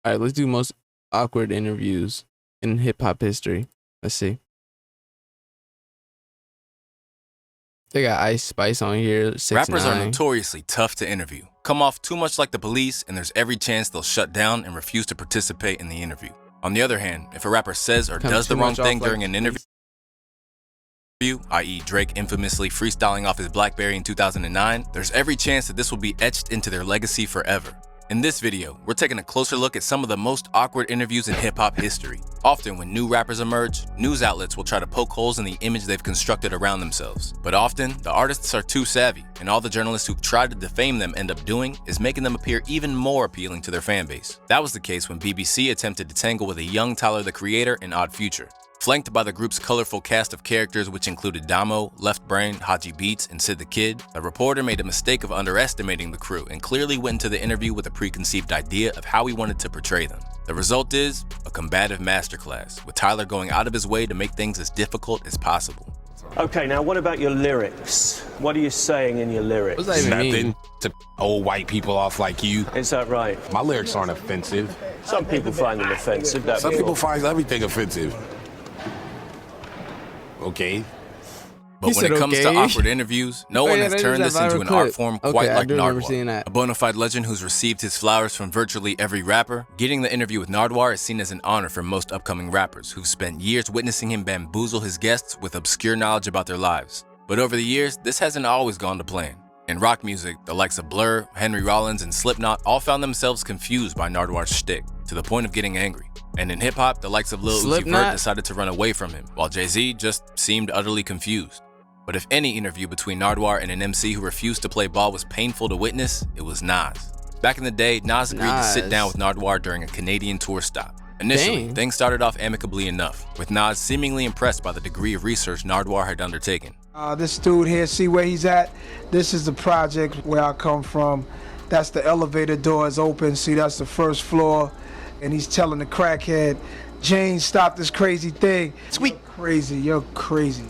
All right, let's do most awkward interviews in hip hop history. Let's see. They got Ice Spice on here. 6ix9ine. Rappers are notoriously tough to interview, come off too much like the police, and there's every chance they'll shut down and refuse to participate in the interview. On the other hand, if a rapper says or does the wrong thing during an interview, i.e. Drake infamously freestyling off his BlackBerry in 2009, there's every chance that this will be etched into their legacy forever. In this video, we're taking a closer look at some of the most awkward interviews in hip-hop history. Often when new rappers emerge, news outlets will try to poke holes in the image they've constructed around themselves. But often, the artists are too savvy, and all the journalists who've tried to defame them end up doing is making them appear even more appealing to their fan base. That was the case when BBC attempted to tangle with a young Tyler the Creator in Odd Future. Flanked by the group's colorful cast of characters which included Damo, Left Brain, Haji Beats, and Sid the Kid, the reporter made a mistake of underestimating the crew and clearly went into the interview with a preconceived idea of how he wanted to portray them. The result is a combative masterclass, with Tyler going out of his way to make things as difficult as possible. Okay, now what about your lyrics? What are you saying in your lyrics? What does that even mean? Nothing to old white people off like you. Is that right? My lyrics aren't offensive. Some people find them offensive. Some people find everything offensive. Okay. But when it comes to awkward interviews, no one has turned this into an art form quite like Nardwuar, a bona fide legend who's received his flowers from virtually every rapper. Getting the interview with Nardwuar is seen as an honor for most upcoming rappers who've spent years witnessing him bamboozle his guests with obscure knowledge about their lives. But over the years, this hasn't always gone to plan. In rock music, the likes of Blur, Henry Rollins, and Slipknot all found themselves confused by Nardwuar's shtick, to the point of getting angry. And in hip-hop, the likes of Lil Uzi Vert decided to run away from him, while Jay-Z just seemed utterly confused. But if any interview between Nardwuar and an MC who refused to play ball was painful to witness, it was Nas. Back in the day, Nas agreed to sit down with Nardwuar during a Canadian tour stop. Initially, things started off amicably enough, with Nas seemingly impressed by the degree of research Nardwuar had undertaken. This dude here, see where he's at? This is the project where I come from. That's the elevator doors open. See, that's the first floor. And he's telling the crackhead, Jane, stop this crazy thing. Sweet crazy, you're crazy.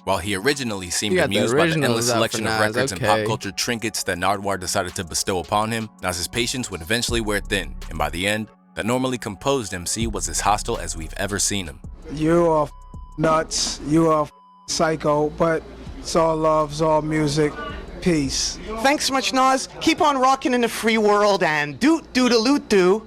While he originally seemed amused by the endless selection of records and pop culture trinkets that Nardwuar decided to bestow upon him, Nas's patience would eventually wear thin, and by the end, that normally composed MC was as hostile as we've ever seen him. You are nuts, you are psycho, but it's all love, it's all music. Peace. Thanks so much, Nas. Keep on rocking in the free world and doot-doot-a-loot-doo.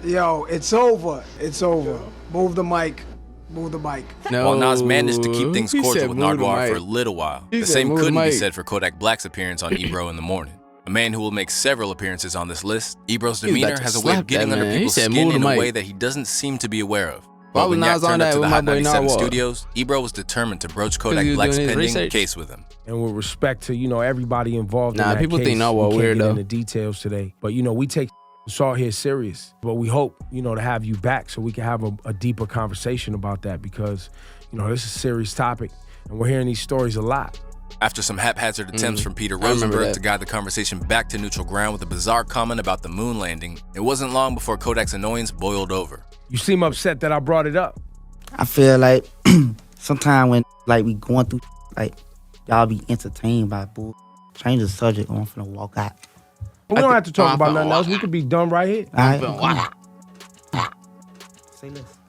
Yo, it's over. It's over. Move the mic. Move the mic. No. While Nas managed to keep things cordial with Nardwuar for a little while, the same couldn't be said for Kodak Black's appearance on Ebro in the Morning. A man who will make several appearances on this list, Ebro's demeanor has a way of getting under people's skin in a way that he doesn't seem to be aware of. But when Yak turned up to the Hot 97 studios, Ebro was determined to broach Kodak Black's pending case with him. And with respect to, everybody involved in that people case, think Nardwuar we weird can't get though. into details today. But, we take assault here serious. But we hope, to have you back so we can have a deeper conversation about that because, this is a serious topic and we're hearing these stories a lot. After some haphazard attempts from Peter Rosenberg to guide the conversation back to neutral ground with a bizarre comment about the moon landing, it wasn't long before Kodak's annoyance boiled over. You seem upset that I brought it up. I feel like sometimes when we going through y'all be entertained by bull. Change the subject, I'm finna walk out. We don't have to talk about nothing else. We could be done right here. Say less.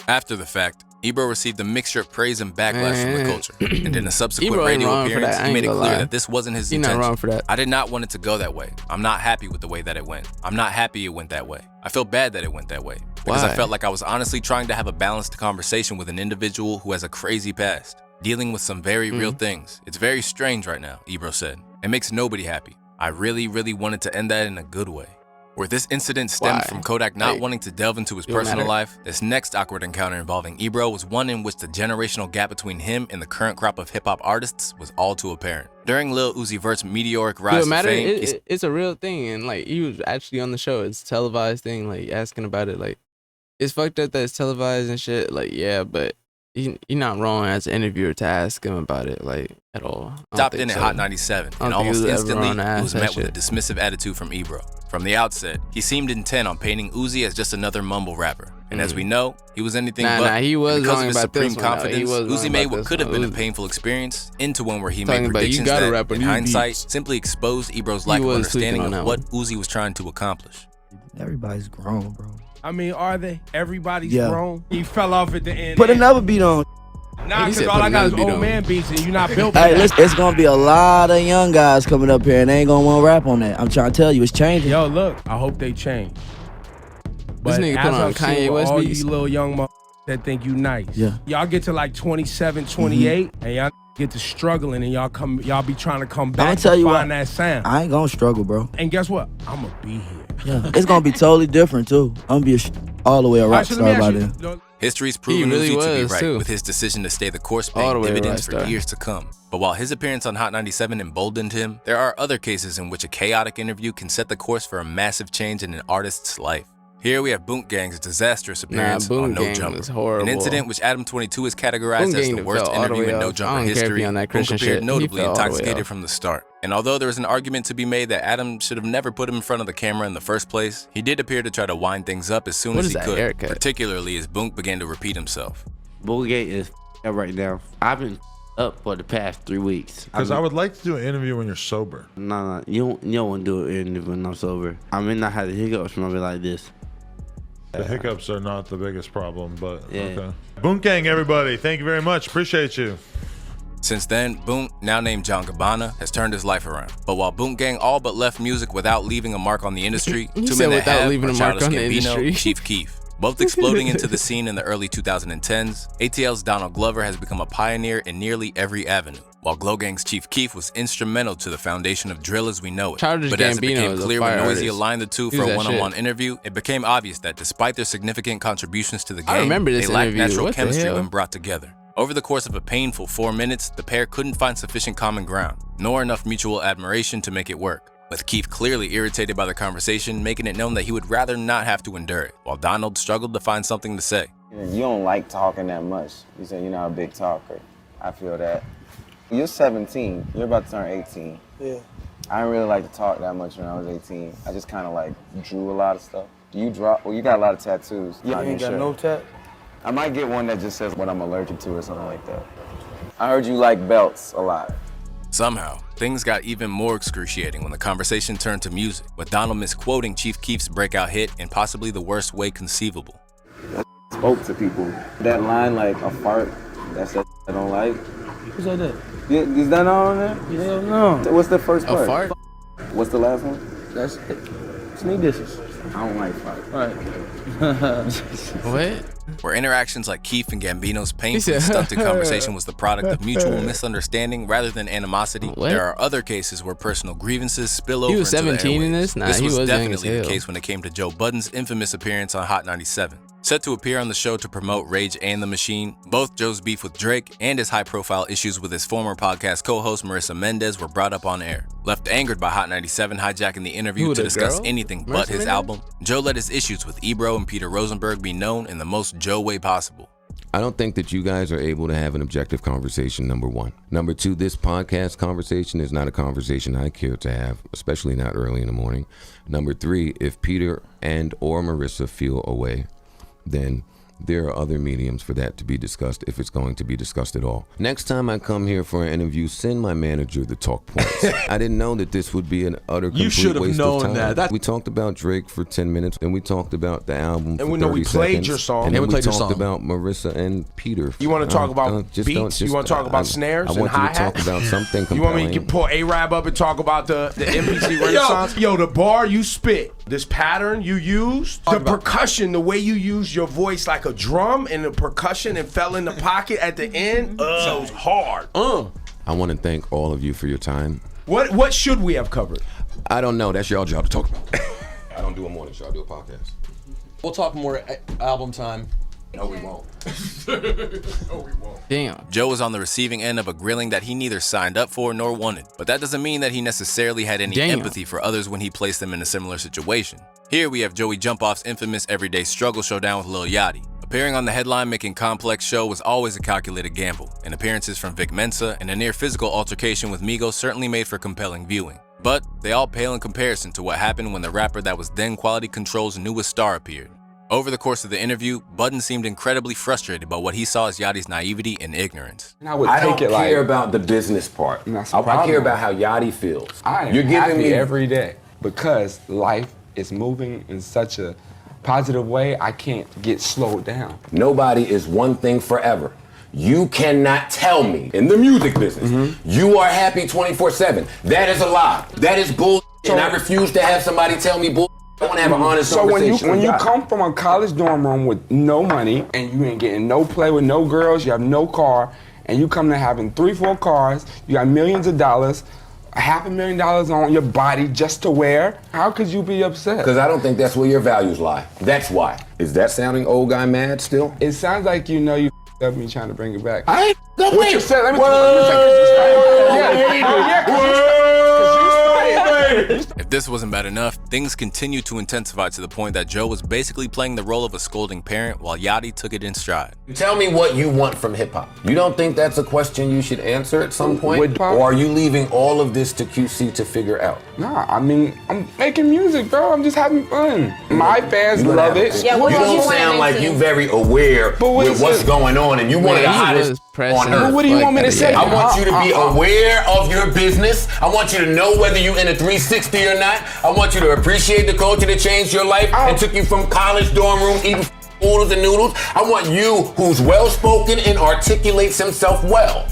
After the fact, Ebro received a mixture of praise and backlash from the culture. And in a subsequent radio appearance, he made it clear that this wasn't his intention. Not wrong for that. I did not want it to go that way. I'm not happy with the way that it went. I'm not happy it went that way. I feel bad that it went that way. Because I felt like I was honestly trying to have a balanced conversation with an individual who has a crazy past, dealing with some very real things. It's very strange right now, Ebro said. It makes nobody happy. I really, really wanted to end that in a good way. Where this incident stemmed from Kodak not wanting to delve into his personal life, this next awkward encounter involving Ebro was one in which the generational gap between him and the current crop of hip-hop artists was all too apparent. During Lil Uzi Vert's meteoric rise to fame, it's a real thing, and he was actually on the show. It's a televised thing, asking about it. It's fucked up that it's televised and shit. Yeah, but you're not wrong as an interviewer to ask him about it, at all. Stopped in at Hot 97, and almost instantly he was met with a dismissive attitude from Ebro. From the outset, he seemed intent on painting Uzi as just another mumble rapper. And as we know, he was anything but. He was because of his about supreme this confidence, Uzi made what could have been a painful experience into one where he made predictions that, in hindsight, simply exposed Ebro's lack of understanding of what Uzi was trying to accomplish. Everybody's grown, bro. I mean, are they? Everybody's grown. He fell off at the end. Put another beat on. Nah, because all I got is old man beats and you're not built for Hey, that. listen, it's gonna be a lot of young guys coming up here and they ain't gonna want to rap on that. I'm trying to tell you, it's changing. Yo, look, I hope they change. But This nigga put on Kanye West all beats. you little young that think you nice. Yeah. Y'all get to like 27, 28, and y'all get to struggling and y'all be trying to come back tell and you find what, that sound. I ain't gonna struggle, bro. And guess what? I'ma be here. Yeah, it's gonna be totally different too. I'm gonna be all the way a rock star by then. History's proven really Uzi to be was, right too. with his decision to stay the course, All paying the way a dividends rock for star. years to come. But while his appearance on Hot 97 emboldened him, there are other cases in which a chaotic interview can set the course for a massive change in an artist's life. Here we have Boosie Gang's disastrous appearance on No Gang Jumper, was horrible. an incident which Adam 22 has categorized as the worst interview in No Jumper history, who appeared notably intoxicated from the start. And although there is an argument to be made that Adam should have never put him in front of the camera in the first place, he did appear to try to wind things up as soon as he could, particularly as Boonk began to repeat himself. Boosie Gang is up right now. I've been up for the past 3 weeks. Because I would like to do an interview when you're sober. Nah, you don't want to do an interview when I'm sober. I may not have the hiccups when I be like this. The hiccups are not the biggest problem, but okay. Boosie Gang, everybody, thank you very much. Appreciate you. Since then, Boonk, now named John Gabbana, has turned his life around. But while Boosie Gang all but left music without leaving a mark on the industry, two men that have are Childish Gambino and Chief Keef. Both exploding into the scene in the early 2010s, ATL's Donald Glover has become a pioneer in nearly every avenue, while Glow Gang's Chief Keef was instrumental to the foundation of drill as we know it. Childish But as it became Gambino clear when Noisy aligned the two for a one-on-one shit. interview, it became obvious that despite their significant contributions to the I game, remember they this lacked interview. natural What the chemistry hell? when brought together. Over the course of a painful 4 minutes, the pair couldn't find sufficient common ground, nor enough mutual admiration to make it work, with Keef clearly irritated by the conversation, making it known that he would rather not have to endure it, while Donald struggled to find something to say. You don't like talking that much. You say you're not a big talker. I feel that. You're 17. You're about to turn 18. Yeah. I didn't really like to talk that much when I was 18. I just kind of like drew a lot of stuff. Do you draw? Well, you got a lot of tattoos. Yeah, you ain't got no tat? I might get one that just says what I'm allergic to or something like that. I heard you like belts a lot. Somehow, things got even more excruciating when the conversation turned to music, with Donald misquoting Chief Keef's breakout hit in possibly the worst way conceivable. That spoke to people. That line like a fart, that's that I don't like. Who said that? Yeah, is that all on there? Hell no. What's the first part? A fart? What's the last one? That's it. Sneak dishes. I don't like fart. What? Where interactions like Keef and Gambino's painfully stunted conversation was the product of mutual misunderstanding rather than animosity, there are other cases where personal grievances spill over He was into the 17 in airwaves. this? Nah, This he was was young as definitely the hell. case when it came to Joe Budden's infamous appearance on Hot 97. Set to appear on the show to promote Rage and the Machine, both Joe's beef with Drake and his high-profile issues with his former podcast co-host Marissa Mendez were brought up on air. Left angered by Hot 97 hijacking the interview Who, to the discuss girl? anything Marissa but his Mendez? album, Joe let his issues with Ebro and Peter Rosenberg be known in the most Joe way possible. I don't think that you guys are able to have an objective conversation, number one. Number two, this podcast conversation is not a conversation I care to have, especially not early in the morning. Number three, if Peter and or Marissa feel away, then there are other mediums for that to be discussed if it's going to be discussed at all. Next time I come here for an interview, send my manager the talk points. I didn't know that this would be an utter complete You should have waste known of time. that. That's- We talked about Drake for 10 minutes, and we talked about the album for And we know 30 we played seconds, your song. And then we we played your talked song. about Marissa and Peter. You want to talk about just beats? You want to talk about snares I and want you to hi-hats? talk about something You want me compelling. to pull A-Rab up and talk about the MPC Renaissance? Yo, the bar you spit, this pattern you used, the percussion, the way you used your voice like a drum and the percussion and fell in the pocket at the end, so it was hard. I want to thank all of you for your time. What should we have covered? I don't know. That's y'all job to talk about. I don't do a morning show. I do a podcast. We'll talk more at album time. No, we won't. Damn. Joe was on the receiving end of a grilling that he neither signed up for nor wanted, but that doesn't mean that he necessarily had any empathy for others when he placed them in a similar situation. Here we have Joey Jump-Off's infamous Everyday Struggle showdown with Lil Yachty. Appearing on the headline-making Complex show was always a calculated gamble, and appearances from Vic Mensa and a near-physical altercation with Migos certainly made for compelling viewing. But they all pale in comparison to what happened when the rapper that was then Quality Control's newest star appeared. Over the course of the interview, Budden seemed incredibly frustrated by what he saw as Yachty's naivety and ignorance. I don't care about the business part. I care about how Yachty feels. I am You're giving happy me every day because life is moving in such a positive way, I can't get slowed down. Nobody is one thing forever. You cannot tell me in the music business you are happy 24/7. That is a lie. That is bull. And I refuse to have somebody tell me bull. I want to have an honest conversation. So when you come from a college dorm room with no money and you ain't getting no play with no girls, you have no car, and you come to having 3-4 cars, you got millions of dollars, $500,000 on your body just to wear, how could you be upset? Because I don't think that's where your values lie. That's why. Is that sounding old guy mad still? It sounds like you know you up me trying to bring it back. I ain't no what you said, let me If this wasn't bad enough, things continued to intensify to the point that Joe was basically playing the role of a scolding parent while Yachty took it in stride. Tell me what you want from hip-hop. You don't think that's a question you should answer at some point? Or are you leaving all of this to QC to figure out? Nah, I mean, I'm making music, bro. I'm just having fun. My fans love it. Yeah, you don't sound like you very aware with what's going on and you want to the hottest on earth. What do you want me to say? I want you to be aware of your business. I want you to know whether you're in a 360 or not. I want you to appreciate the culture that changed your life and took you from college dorm room eating oodles and noodles. I want you who's well-spoken and articulates himself well.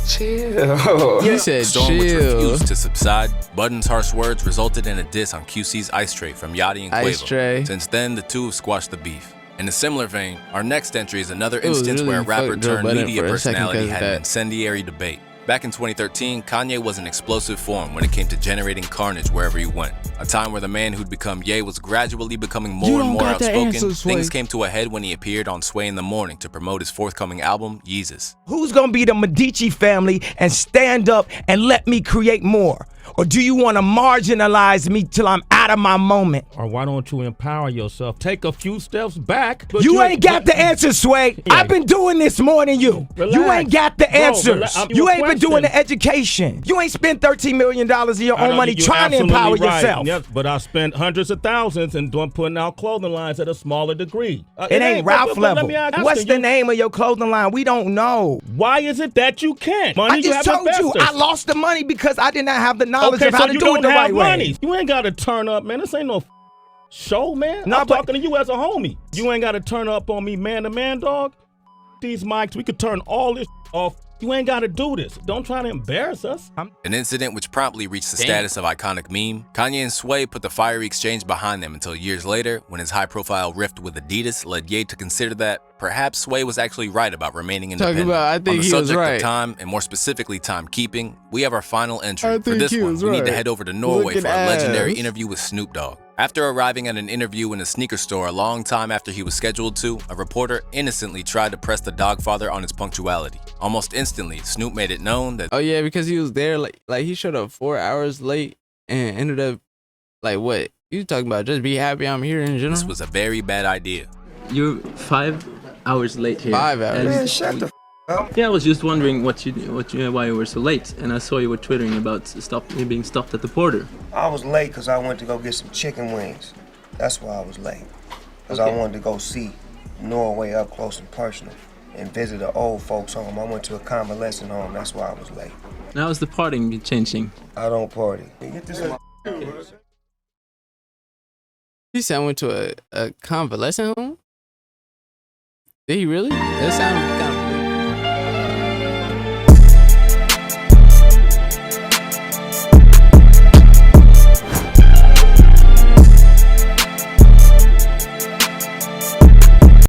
Chill. He said Storm, which chill. refused to subside, Budden's harsh words resulted in a diss on QC's Ice Tray from Yachty and Ice Quavo. Tray. Since then, the two have squashed the beef. In a similar vein, our next entry is another It was instance really where a rapper fucked Joe turned Budden media for a second personality 'cause had of an that. incendiary debate. Back in 2013, Kanye was in explosive form when it came to generating carnage wherever he went. A time where the man who'd become Ye was gradually becoming more and more outspoken. Things came to a head when he appeared on Sway in the Morning to promote his forthcoming album, Yeezus. Who's gonna be the Medici family and stand up and let me create more? Or do you want to marginalize me till I'm out of my moment? Or why don't you empower yourself? Take a few steps back. You ain't got the answer, Sway. Yeah. I've been doing this more than you. Relax. You ain't got the Bro, answers. You ain't been doing question. the education. You ain't spent $13 million of your I own know money you're trying to absolutely empower right. yourself. Yes, but I spent hundreds of thousands and putting out clothing lines at a smaller degree. It ain't Ralph level. What's the name of your clothing line? We don't know. Why is it that you can't? Money, I just told you I lost the money because I did not have the knowledge okay, of how so to you do don't it the have right money. way. You ain't got to turn up, man. This ain't no show, man. No, I'm but- talking to you as a homie. You ain't got to turn up on me man to man, dog. These mics, we could turn all this off. You ain't got to do this. Don't try to embarrass us. An incident which promptly reached the status of iconic meme. Kanye and Sway put the fiery exchange behind them until years later, when his high-profile rift with Adidas led Ye to consider that perhaps Sway was actually right about remaining independent. I think on the he was subject right. of time, and more specifically timekeeping, we have our final entry. I For think this he one, was we need to right. head over to Norway Looking for a legendary ass. interview with Snoop Dogg. After arriving at an interview in a sneaker store a long time after he was scheduled to, a reporter innocently tried to press the Dogfather on his punctuality. Almost instantly, Snoop made it known that Oh yeah, because he was there like he showed up 4 hours late and ended up like what? You talking about just be happy I'm here in general? this was a very bad idea. You're 5 hours late here. 5 hours. And- Man, shut the up. Yeah, I was just wondering why you were so late, and I saw you were twittering about you being stopped at the border. I was late because I went to go get some chicken wings. That's why I was late. Because I wanted to go see Norway up close and personal and visit an old folks home. I went to a convalescent home. That's why I was late. Now is the partying changing? I don't party. Get this He said I went to a convalescent home? Did he really? That sounded kind of